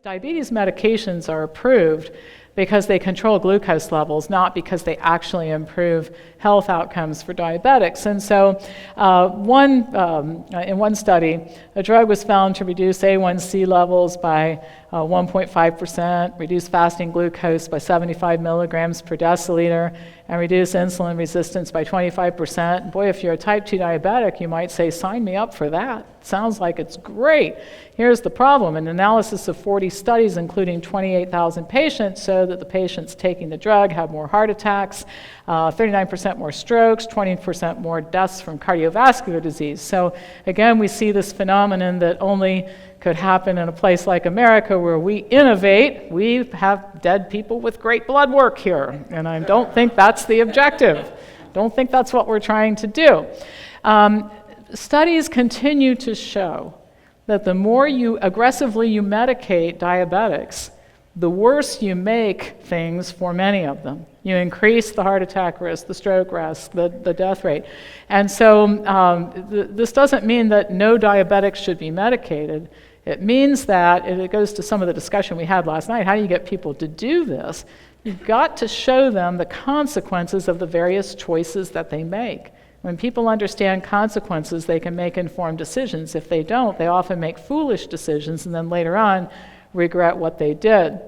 Diabetes medications are approved because they control glucose levels, not because they actually improve health outcomes for diabetics. And so in one study, a drug was found to reduce A1C levels by 1.5%, reduce fasting glucose by 75 milligrams per deciliter, and reduce insulin resistance by 25%. Boy, if you're a type 2 diabetic, you might say, sign me up for that. Sounds like it's great. Here's the problem. An analysis of 40 studies, including 28,000 patients, showed that the patients taking the drug had more heart attacks, 39% more strokes, 20% more deaths from cardiovascular disease. So again, we see this phenomenon that only could happen in a place like America where we innovate. We have dead people with great blood work here, and I don't think that's the objective. Don't think that's what we're trying to do. Studies continue to show that the more aggressively you medicate diabetics, the worse you make things for many of them. You increase the heart attack risk, the stroke risk, the death rate. And so this doesn't mean that no diabetics should be medicated. It means that, and it goes to some of the discussion we had last night, how do you get people to do this? You've got to show them the consequences of the various choices that they make. When people understand consequences, they can make informed decisions. If they don't, they often make foolish decisions and then later on regret what they did.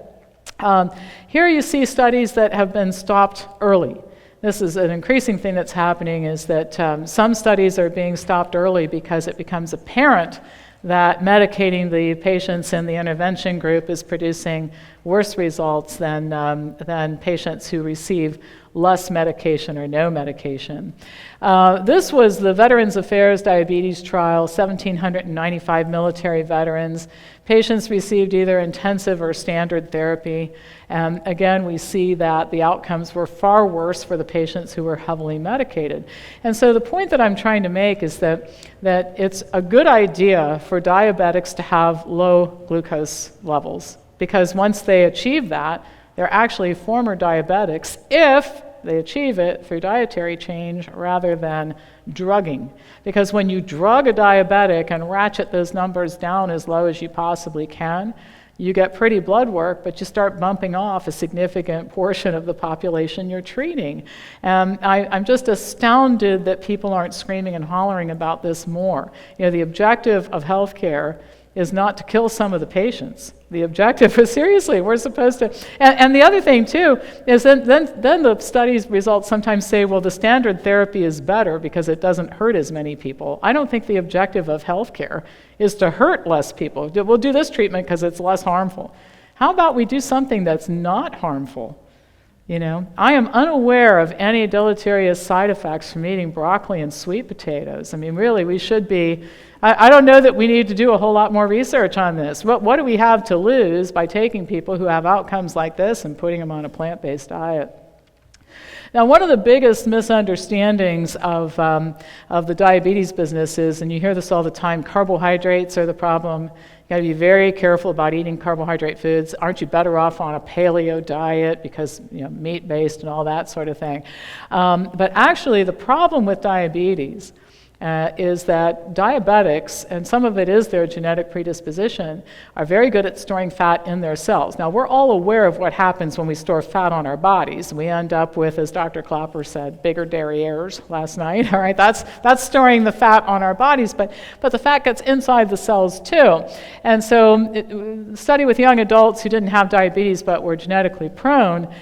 Here you see studies that have been stopped early. This is an increasing thing that's happening, is that some studies are being stopped early because it becomes apparent that medicating the patients in the intervention group is producing worse results than patients who receive less medication or no medication. This was the Veterans Affairs Diabetes Trial, 1,795 military veterans. Patients received either intensive or standard therapy. And again, we see that the outcomes were far worse for the patients who were heavily medicated. And so the point that I'm trying to make is that it's a good idea for diabetics to have low glucose levels, because once they achieve that, they're actually former diabetics if they achieve it through dietary change rather than drugging. Because when you drug a diabetic and ratchet those numbers down as low as you possibly can, you get pretty blood work, but you start bumping off a significant portion of the population you're treating. And I'm just astounded that people aren't screaming and hollering about this more. You know, the objective of healthcare is not to kill some of the patients. The objective is, seriously, we're supposed to, and the other thing too, is then the studies results sometimes say, well, the standard therapy is better because it doesn't hurt as many people. I don't think the objective of healthcare is to hurt less people. We'll do this treatment because it's less harmful. How about we do something that's not harmful? You know, I am unaware of any deleterious side effects from eating broccoli and sweet potatoes. I mean, really, we should be, I don't know that we need to do a whole lot more research on this. What do we have to lose by taking people who have outcomes like this and putting them on a plant-based diet? Now, one of the biggest misunderstandings of the diabetes business is, and you hear this all the time, carbohydrates are the problem. You gotta be very careful about eating carbohydrate foods. Aren't you better off on a paleo diet because, you know, meat-based and all that sort of thing? But actually, the problem with diabetes is that diabetics, and some of it is their genetic predisposition, are very good at storing fat in their cells. Now, we're all aware of what happens when we store fat on our bodies. We end up with, as Dr. Clapper said, bigger derrieres last night. All right, that's storing the fat on our bodies, but the fat gets inside the cells too. And so, study with young adults who didn't have diabetes but were genetically prone.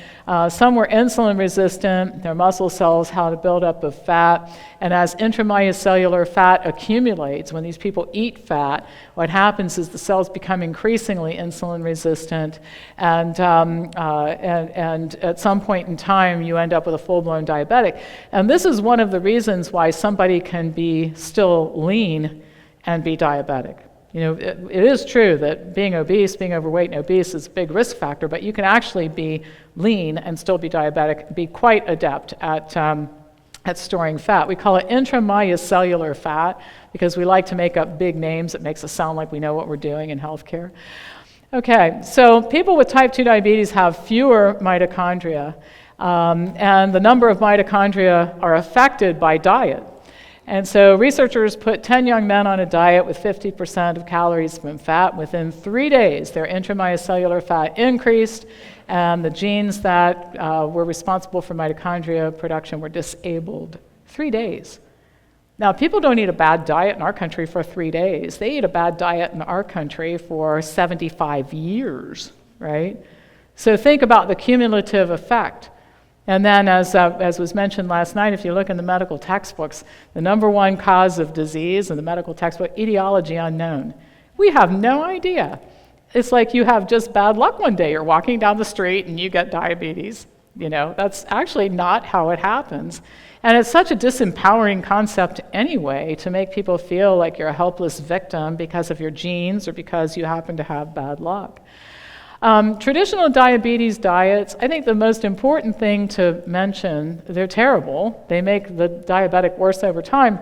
Some were insulin resistant, their muscle cells had a buildup of fat, and as intramyocellular fat accumulates, when these people eat fat, what happens is the cells become increasingly insulin resistant, and at some point in time, you end up with a full-blown diabetic. And this is one of the reasons why somebody can be still lean and be diabetic. You know, it is true that being obese, being overweight and obese is a big risk factor, but you can actually be lean and still be diabetic, be quite adept at storing fat. We call it intramyocellular fat because we like to make up big names. It makes us sound like we know what we're doing in healthcare. Okay, so people with type 2 diabetes have fewer mitochondria, and the number of mitochondria are affected by diet. And so researchers put 10 young men on a diet with 50% of calories from fat. Within 3 days, their intramyocellular fat increased, and the genes that were responsible for mitochondria production were disabled. 3 days. Now, people don't eat a bad diet in our country for 3 days. They eat a bad diet in our country for 75 years, right? So think about the cumulative effect. And then, as was mentioned last night, if you look in the medical textbooks, the number one cause of disease in the medical textbook, etiology unknown. We have no idea. It's like you have just bad luck one day. You're walking down the street and you get diabetes. You know, that's actually not how it happens. And it's such a disempowering concept anyway, to make people feel like you're a helpless victim because of your genes or because you happen to have bad luck. Traditional diabetes diets, I think the most important thing to mention, they're terrible. They make the diabetic worse over time.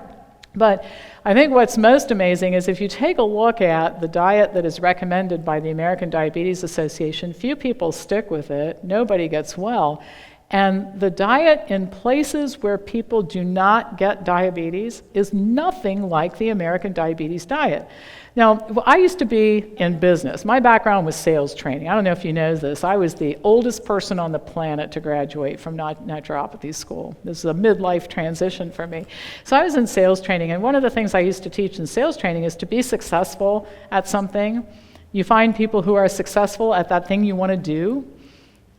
But I think what's most amazing is if you take a look at the diet that is recommended by the American Diabetes Association, few people stick with it, nobody gets well. And the diet in places where people do not get diabetes is nothing like the American diabetes diet. Now, I used to be in business. My background was sales training. I don't know if you know this. I was the oldest person on the planet to graduate from naturopathy school. This is a midlife transition for me. So I was in sales training, and one of the things I used to teach in sales training is to be successful at something. You find people who are successful at that thing you want to do,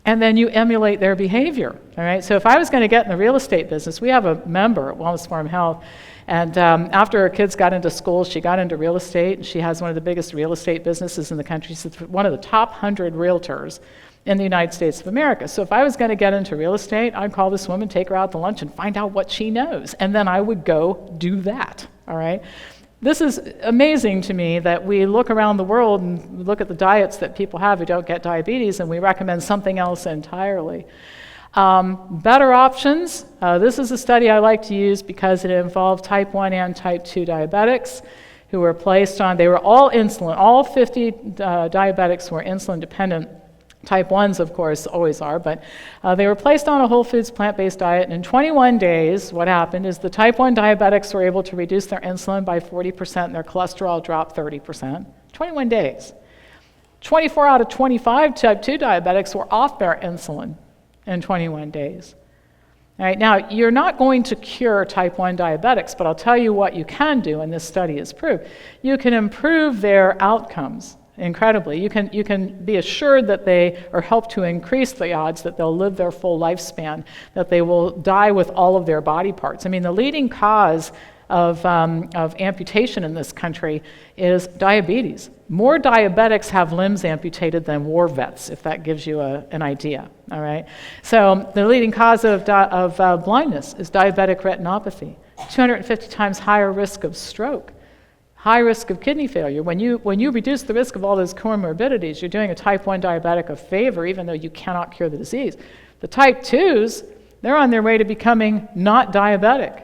and then you emulate their behavior, all right? So if I was going to get in the real estate business, we have a member at Wellness Farm Health, and after her kids got into school, she got into real estate. She has one of the biggest real estate businesses in the country. She's one of the top 100 realtors in the United States of America. So if I was going to get into real estate, I'd call this woman, take her out to lunch, and find out what she knows, and then I would go do that, all right? This is amazing to me that we look around the world and look at the diets that people have who don't get diabetes, and we recommend something else entirely. Better options. This is a study I like to use because it involved type 1 and type 2 diabetics who were placed on, they were all insulin, all 50 diabetics were insulin dependent. Type 1s, of course, always are, but they were placed on a whole foods plant-based diet, and in 21 days, what happened is the type 1 diabetics were able to reduce their insulin by 40% and their cholesterol dropped 30%. 21 days. 24 out of 25 type 2 diabetics were off their insulin in 21 days. All right, now, you're not going to cure type 1 diabetics, but I'll tell you what you can do, and this study has proved. You can improve their outcomes incredibly. You can be assured that they are helped to increase the odds that they'll live their full lifespan, that they will die with all of their body parts. I mean, the leading cause of amputation in this country is diabetes. More diabetics have limbs amputated than war vets, if that gives you an idea, all right? So the leading cause of blindness is diabetic retinopathy, 250 times higher risk of stroke, high risk of kidney failure. When you reduce the risk of all those comorbidities, you're doing a type 1 diabetic a favor, even though you cannot cure the disease. The type 2s, they're on their way to becoming not diabetic.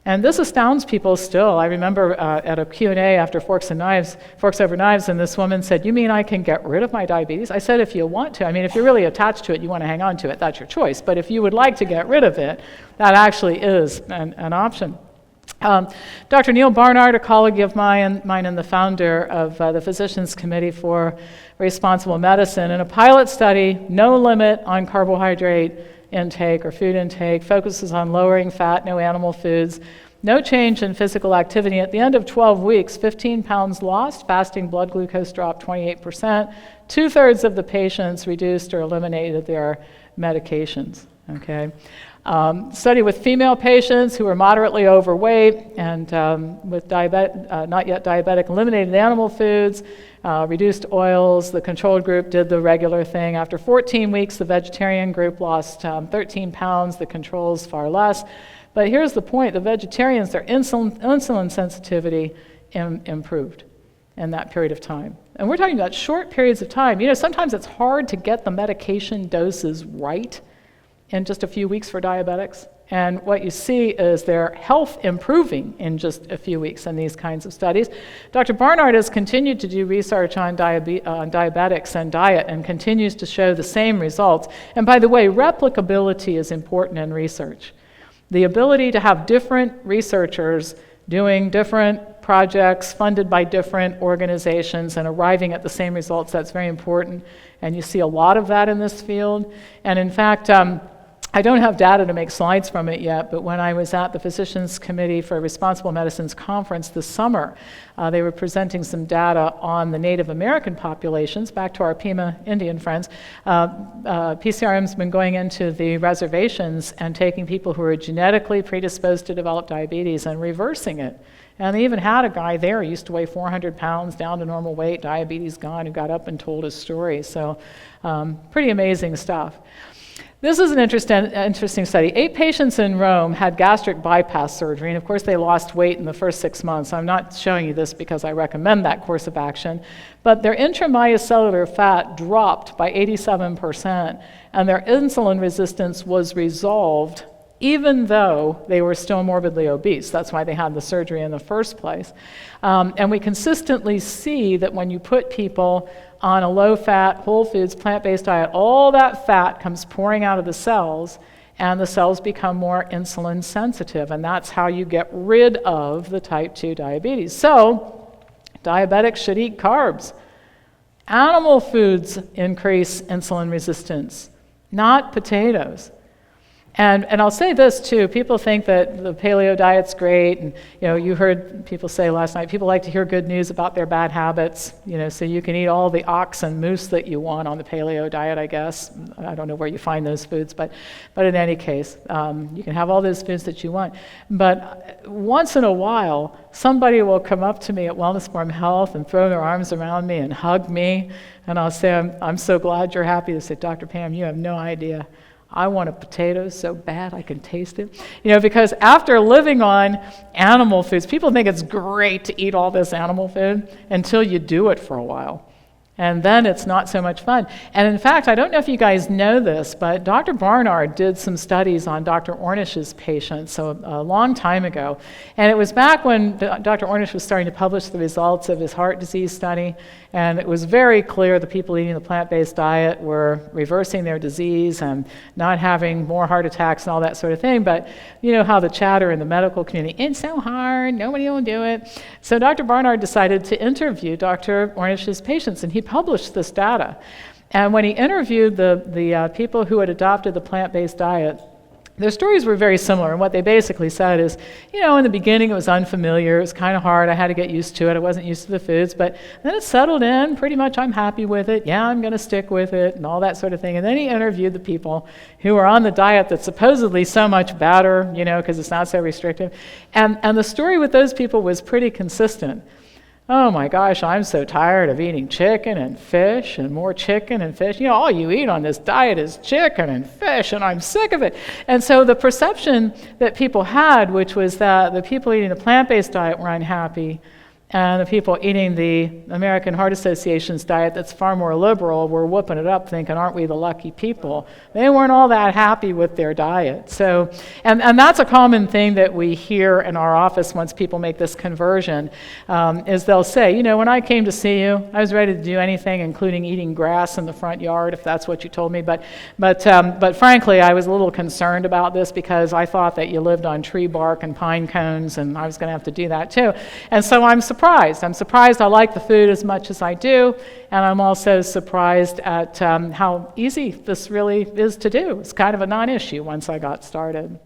And this astounds people still. I remember at a Q&A after Forks Over Knives, and this woman said, "You mean I can get rid of my diabetes?" I said, if you want to. I mean, if you're really attached to it, you want to hang on to it, that's your choice. But if you would like to get rid of it, that actually is an option. Dr. Neal Barnard, a colleague of mine and the founder of the Physicians Committee for Responsible Medicine, in a pilot study, no limit on carbohydrate intake or food intake, focuses on lowering fat, no animal foods, no change in physical activity. At the end of 12 weeks, 15 pounds lost, fasting blood glucose dropped 28%, 2/3 of the patients reduced or eliminated their medications, okay? Study with female patients who were moderately overweight and with not yet diabetic, eliminated animal foods, reduced oils. The controlled group did the regular thing. After 14 weeks, the vegetarian group lost 13 pounds, the controls far less. But here's the point, the vegetarians, their insulin sensitivity improved in that period of time. And we're talking about short periods of time. You know, sometimes it's hard to get the medication doses right in just a few weeks for diabetics. And what you see is their health improving in just a few weeks in these kinds of studies. Dr. Barnard has continued to do research on diabetics and diet and continues to show the same results. And by the way, replicability is important in research. The ability to have different researchers doing different projects funded by different organizations and arriving at the same results, that's very important. And you see a lot of that in this field. And in fact, I don't have data to make slides from it yet, but when I was at the Physicians Committee for Responsible Medicines conference this summer, they were presenting some data on the Native American populations, back to our Pima Indian friends. PCRM's been going into the reservations and taking people who are genetically predisposed to develop diabetes and reversing it. And they even had a guy there who used to weigh 400 pounds, down to normal weight, diabetes gone, who got up and told his story. So pretty amazing stuff. This is an interesting study. 8 patients in Rome had gastric bypass surgery, and of course they lost weight in the first 6 months. I'm not showing you this because I recommend that course of action, but their intramyocellular fat dropped by 87%, and their insulin resistance was resolved even though they were still morbidly obese. That's why they had the surgery in the first place. And we consistently see that when you put people on a low-fat, whole foods, plant-based diet, all that fat comes pouring out of the cells, and the cells become more insulin sensitive, and that's how you get rid of the type 2 diabetes. So, diabetics should eat carbs. Animal foods increase insulin resistance, not potatoes. And I'll say this too, people think that the paleo diet's great, and you heard people say last night, people like to hear good news about their bad habits, so you can eat all the ox and moose that you want on the paleo diet, I guess. I don't know where you find those foods, but in any case, you can have all those foods that you want. But once in a while, somebody will come up to me at Wellness Farm Health and throw their arms around me and hug me, and I'll say, I'm so glad you're happy. They say, Dr. Pam, you have no idea. I want a potato so bad I can taste it. Because after living on animal foods, people think it's great to eat all this animal food until you do it for a while. And then it's not so much fun. And in fact, I don't know if you guys know this, but Dr. Barnard did some studies on Dr. Ornish's patients a long time ago. And it was back when Dr. Ornish was starting to publish the results of his heart disease study. And it was very clear the people eating the plant-based diet were reversing their disease and not having more heart attacks and all that sort of thing. But you know how the chatter in the medical community, it's so hard, nobody will do it. So Dr. Barnard decided to interview Dr. Ornish's patients, and he published this data. And when he interviewed the people who had adopted the plant-based diet, their stories were very similar, and what they basically said is, in the beginning it was unfamiliar, it was kind of hard, I had to get used to it, I wasn't used to the foods, but then it settled in, pretty much I'm happy with it, yeah, I'm going to stick with it, and all that sort of thing. And then he interviewed the people who were on the diet that's supposedly so much better, because it's not so restrictive, and the story with those people was pretty consistent. Oh my gosh, I'm so tired of eating chicken and fish and more chicken and fish. All you eat on this diet is chicken and fish, and I'm sick of it. And so the perception that people had, which was that the people eating the plant-based diet were unhappy, and the people eating the American Heart Association's diet that's far more liberal were whooping it up thinking, aren't we the lucky people? They weren't all that happy with their diet. So, and that's a common thing that we hear in our office once people make this conversion, is they'll say, when I came to see you, I was ready to do anything, including eating grass in the front yard, if that's what you told me. But frankly, I was a little concerned about this because I thought that you lived on tree bark and pine cones, and I was going to have to do that too. And so I'm surprised. I'm surprised I like the food as much as I do, and I'm also surprised at how easy this really is to do. It's kind of a non-issue once I got started.